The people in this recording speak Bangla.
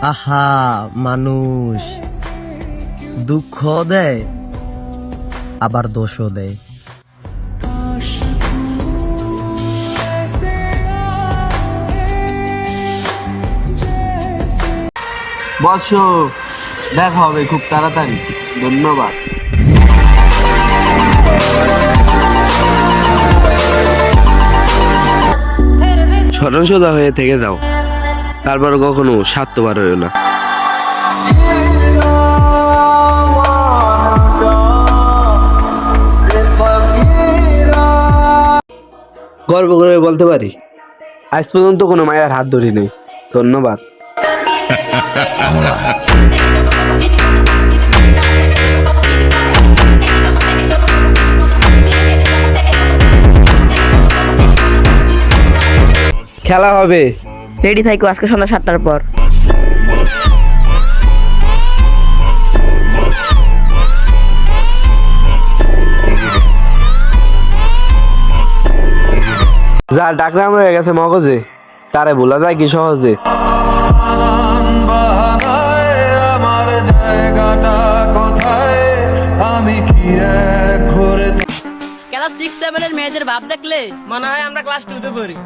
আহা, মানুষ দুঃখ দেয় আবার দোষও দেয়। বস, দেখা হবে খুব তাড়াতাড়ি। ধন্যবাদ। স্মরণ সোজা হয়ে থেকে যাও, তারপর কখনো স্বার্থপর হইও না। গর্ব করে বলতে পারি আজ পর্যন্ত কোনো মায়ের হাত ধরি নেই। ধন্যবাদ। খেলা হবে। রেডি থাকো আজকে সন্ধ্যা 7টার পর। যার ডাকনাম রয়ে গেছে মগজে, তারে ভোলা যায় কি সহজে। ক্লাস 6-7 এর মেয়েদের ভাব দেখলে মনে হয় আমরা ক্লাস 2 তে পড়ি।